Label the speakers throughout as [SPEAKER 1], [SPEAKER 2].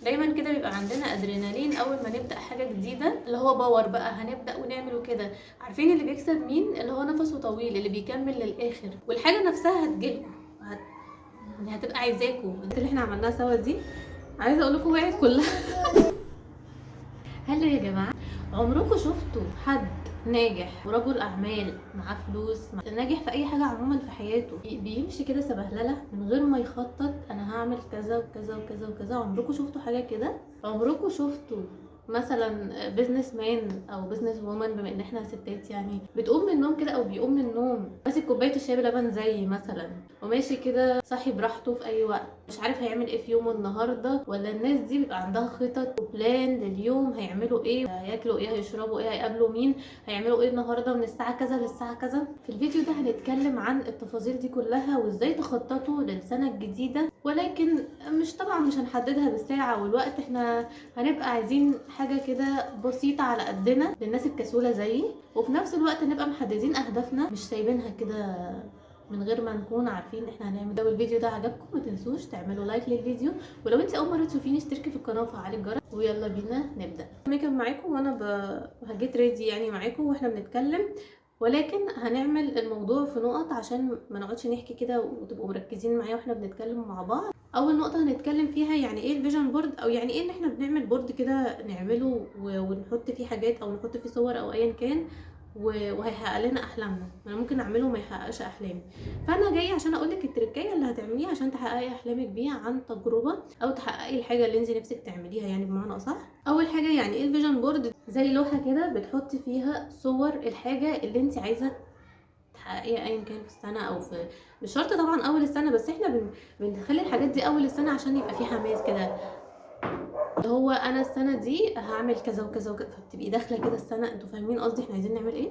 [SPEAKER 1] دايما كده بيبقى عندنا ادرينالين اول ما نبدا حاجه جديده، اللي هو باور بقى، هنبدا ونعمل وكده. عارفين اللي بيكسب مين؟ اللي هو نفسه طويل، اللي بيكمل للاخر، والحاجه نفسها هتجيلكم، يعني هتبقى عايزاكم. اللي احنا عملناها سوا دي عايزه اقول لكم وقعت كلها. هلا يا جماعه، عمركم شفتوا حد ناجح ورجل اعمال معاه فلوس، ناجح في اي حاجه عموما في حياته، بيمشي كده سبهلله من غير ما يخطط انا هعمل كذا وكذا وكذا وكذا؟ عمركم شفتوا حاجه كده؟ عمركم شفتوا مثلا بيزنس مان او بيزنس وومن، بما ان احنا ستات يعني، بتقوم من النوم كده او بيقوم من النوم ماسك كوبايه الشاي بلبن زي مثلا، وماشي كده صاحي براحته في اي وقت، مش عارف هيعمل ايه في يومه النهارده؟ ولا الناس دي بيبقى عندها خطط وبلان لليوم، هيعملوا ايه، هياكلوا ايه، هيشربوا ايه، هيقابلوا مين، هيعملوا ايه النهارده من الساعه كذا للساعه كذا؟ في الفيديو ده هنتكلم عن التفاصيل دي كلها وازاي تخططوا للسنه الجديده، ولكن مش هنحددها بالساعه والوقت. احنا هنبقى عايزين حاجه كده بسيطه على قدنا للناس الكسوله زيي، وفي نفس الوقت نبقى محددين اهدافنا، مش سايبينها كده من غير ما نكون عارفين احنا هنعمل. لو الفيديو ده عجبكم ما تنسوش تعملوا لايك للفيديو، ولو انت اول مره تشوفيني اشتركي في القناه وفعلي الجرس، ويلا بينا نبدا. ميك اب معاكم وانا هجيت ريدي يعني معاكم واحنا بنتكلم، ولكن هنعمل الموضوع في نقط عشان ما نقعدش نحكي كده وتبقوا مركزين معايا واحنا بنتكلم مع بعض. اول نقطه هنتكلم فيها يعني ايه الفيجن بورد، او يعني ايه ان احنا بنعمل بورد كده نعمله ونحط فيه حاجات او نحط فيه صور او ايا كان، وهيحقق لنا احلامنا. انا ممكن اعمله ما يحققش احلامي، فانا جايه عشان اقول لك التركيه اللي هتعمليها عشان تحققي احلامك بيها عن تجربه، او تحققي الحاجه اللي انت نفسك تعمليها يعني بمعنى اصح. اول حاجه يعني ايه الفيجن بورد؟ زي لوحه كده بتحطي فيها صور الحاجه اللي انت عايزه تحققيها ايا كان في السنه او في، مش شرط طبعا اول السنه، بس احنا بنخلي الحاجات دي اول السنه عشان يبقى في حماس كده، اللي هو انا السنه دي هعمل كذا وكذا وكذا، فبتبقي داخله كده السنه. انتوا فاهمين قصدي احنا عايزين نعمل ايه؟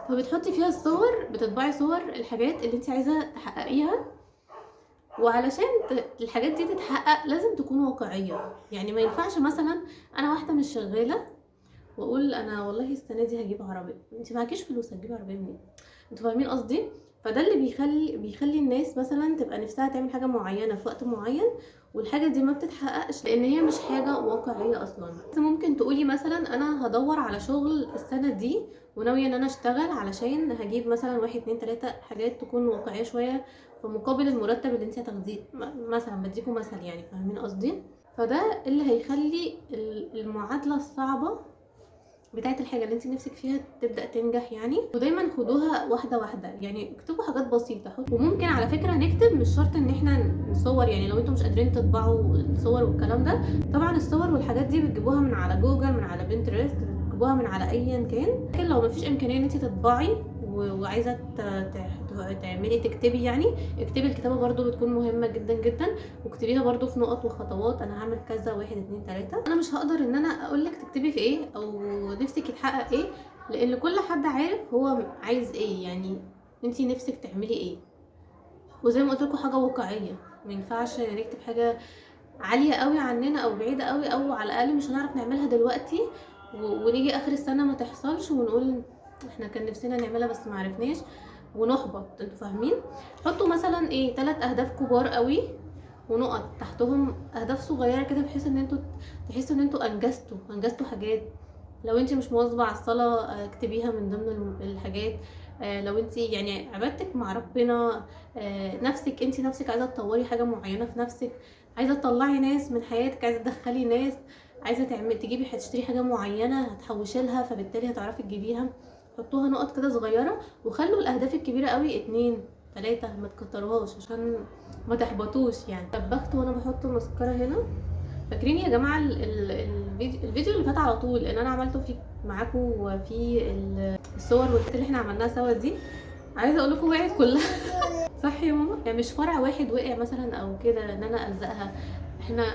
[SPEAKER 1] فبتحطي فيها الصور، بتطبعي صور الحاجات اللي انت عايزه تحققيها، وعلشان الحاجات دي تتحقق لازم تكون واقعيه. يعني ما ينفعش مثلا انا واحده مش شغاله واقول انا والله السنه دي هجيب عربيه، انت معكيش فلوس هتجيبي عربيه منين؟ انتوا فاهمين قصدي؟ فده اللي بيخلي الناس مثلا تبقى نفسها تعمل حاجه معينه في وقت معين، والحاجه دي ما بتتحققش لان هي مش حاجه واقعيه اصلا. بس ممكن تقولي مثلا انا هدور على شغل السنه دي وناويه ان انا اشتغل علشان هجيب مثلا 1 2 3 حاجات تكون واقعيه شويه في مقابل المرتب اللي انت هتاخديه مثلا، بديكم مثل يعني، فاهمين قصدي؟ فده اللي هيخلي المعادله الصعبه بتاعت الحاجه اللي انت نفسك فيها تبدا تنجح يعني. ودايما خدوها واحده واحده، يعني اكتبوا حاجات بسيطه. وممكن على فكره نكتب، مش شرط ان احنا نصور، يعني لو انتم مش قادرين تطبعوا الصور والكلام ده، طبعا الصور والحاجات دي بتجيبوها من على جوجل، من على بنترست، بتجيبوها من على ايا كان. لكن لو مفيش امكانيه ان انت تطبعي وعايزه تعملي تكتبي، يعني اكتبي. الكتابه برضو بتكون مهمه جدا جدا، واكتبيها برضو في نقط وخطوات، انا هعمل كذا 1 2 3. انا مش هقدر ان انا اقولك تكتبي في ايه او نفسك يتحقق ايه، لان كل حد عارف هو عايز ايه، يعني انتي نفسك تعملي ايه. وزي ما قلت لكم حاجه واقعيه، ما ينفعش نكتب حاجه عاليه قوي عننا او بعيده قوي، او على الاقل مش هنعرف نعملها دلوقتي ونيجي اخر السنه ما تحصلش ونقول احنا كان نفسنا نعملها بس ما عرفناش ونحبط. انتوا فاهمين؟ حطوا مثلا ايه 3 اهداف كبار قوي ونقط تحتهم اهداف صغيره كده، بحيث ان انتوا تحسوا ان انتوا انجزتوا حاجات. لو انت مش مواظبه على الصلاه اكتبيها من ضمن الحاجات. لو انت يعني عبادتك مع ربنا، نفسك، انت نفسك عايزه تطوري حاجه معينه في نفسك، عايزه تطلعي ناس من حياتك، عايزه تدخلي ناس، عايزه تجيبي تشتري حاجه معينه هتحوشي لها، فبالتالي هتعرفي تجيبيها. حطوها نقط كده صغيره، وخلوا الاهداف الكبيره قوي 2 3، ما تكتروهاش عشان ما تحبطوش يعني. طبخت وانا بحط مسكره هنا. فاكرين يا جماعه الفيديو اللي فات على طول ان انا عملته في معاكم وفي الصور والحاجات اللي احنا عملناها سوا دي، عايزه اقول لكم وقعت كلها. صح يا ماما؟ يعني مش فرع واحد وقع مثلا او كده ان انا الزقها،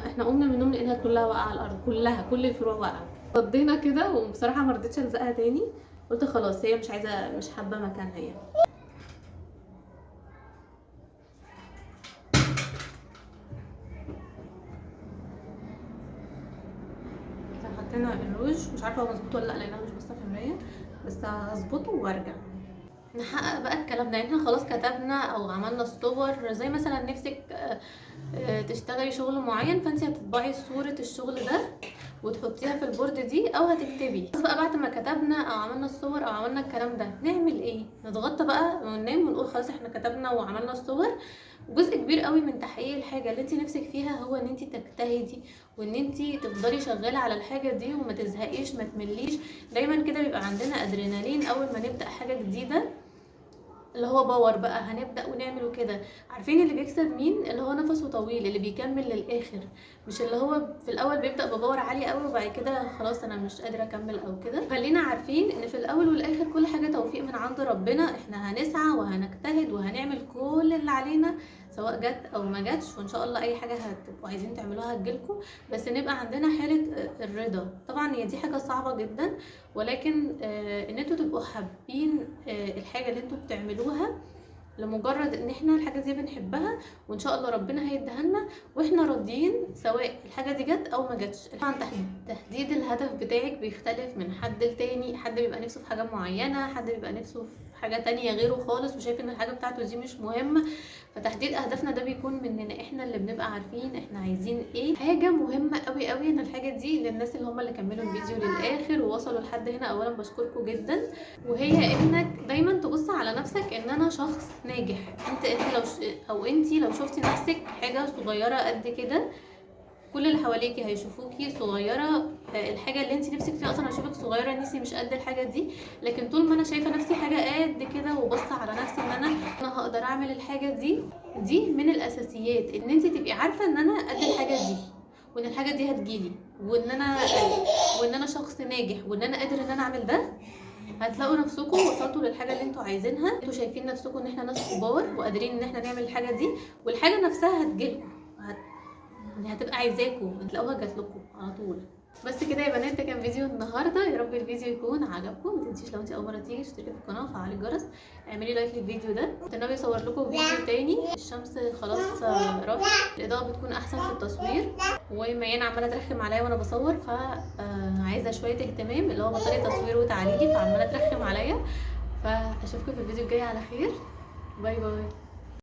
[SPEAKER 1] احنا قمنا من النوم لقيناها كلها واقعه على الارض، كل الفروع واقعه. فضينا كده وبصراحه ما رضيتش الزقها تاني، قلت خلاص هي مش حابه مكانها يعني. حطينا الروج، مش عارفه هو مظبوط ولا لا لان انا مش باصه في المرايه، بس هظبطه وارجع. نحقق بقى الكلام ده. يعني احنا خلاص كتبنا او عملنا الصور، زي مثلا نفسك تشتغلي شغل معين، فانت هتطبعي صورة الشغل ده وتحطيها في البورد دي، او هتكتبي. بس بقى بعد ما كتبنا او عملنا الصور او عملنا الكلام ده نعمل ايه؟ نتغطى بقى وننام ونقول خلاص احنا كتبنا وعملنا الصور. جزء كبير قوي من تحقيق الحاجه اللي انت نفسك فيها هو ان انت تجتهدي، وان انت تفضلي شغاله على الحاجه دي وما تزهقيش ما تمليش. دايما كده بيبقى عندنا ادرينالين اول ما نبدا حاجه جديده، اللي هو باور بقى، هنبدا ونعمل وكده. عارفين اللي بيكسب مين؟ اللي هو نفسه طويل، اللي بيكمل للاخر، مش اللي هو في الاول بيبدا بباور عالي قوي وبعد كده خلاص انا مش قادره اكمل او كده. خلينا عارفين ان في الاول والاخر كل حاجه توفيق من عند ربنا. احنا هنسعى وهنجتهد وهنعمل كل اللي علينا سواء جت او ما جاتش، وان شاء الله اي حاجه هتبقوا عايزين تعملوها هتجيلكم، بس نبقى عندنا حاله الرضا. طبعا هي دي حاجه صعبه جدا، ولكن ان انتوا تبقوا حابين الحاجه اللي انتوا بتعملوها لمجرد ان احنا الحاجه دي بنحبها، وان شاء الله ربنا هيديها لنا واحنا راضيين سواء الحاجه دي جت او ما جاتش. طبعا تحديد الهدف بتاعك بيختلف من حد لتاني. حد بيبقى نفسه في حاجه معينه، حد بيبقى نفسه في حاجه تانية غيره خالص وشايف ان الحاجه بتاعته دي مش مهمه. فتحديد اهدافنا ده بيكون مننا احنا، اللي بنبقى عارفين احنا عايزين ايه. حاجه مهمه قوي قوي ان الحاجه دي للناس اللي هم اللي كملوا الفيديو للاخر ووصلوا لحد هنا، اولا بشكركم جدا. وهي انك دايما تبص على نفسك ان انا شخص ناجح. انت لو انتي لو شفتي نفسك حاجه صغيره قد كده، كل اللي حواليكي هيشوفوكي صغيره. الحاجه اللي انت نفسك فيها اصلا هشوفك صغيره ان انت مش قد الحاجه دي. لكن طول ما انا شايفه نفسي حاجه قد كده وبصه على نفسي ان انا هقدر اعمل الحاجه دي من الاساسيات ان انت تبقي عارفه ان انا قد الحاجه دي، وان الحاجه دي هتجيلي، وان انا شخص ناجح، وان انا قادر ان انا اعمل ده. هتلاقوا نفسكم وصلتوا للحاجه اللي انتوا عايزينها. انتوا شايفين نفسكم ان احنا ناس كبار وقادرين ان احنا نعمل الحاجه دي، والحاجه نفسها هتجيلكم، يعني هتبقى عايزاكم، هتلاقوها جات لكم على طول. بس كده يا بنات، ده كان فيديو النهارده. يا رب الفيديو يكون عجبكم. ما تنسيش لو انت اول مره تيجي اشتركي في القناه وفعلي الجرس، اعملي لايك للفيديو ده. ناوي اصور لكم فيديو تاني. الشمس خلاص راحت، الاضاءه بتكون احسن في التصوير، وميان عماله ترخم عليا وانا بصور، عايزه شويه اهتمام، اللي هو بطاريه تصوير وتعليقي، فعماله ترخم عليا. فاشوفكم في الفيديو الجاي على خير. باي باي.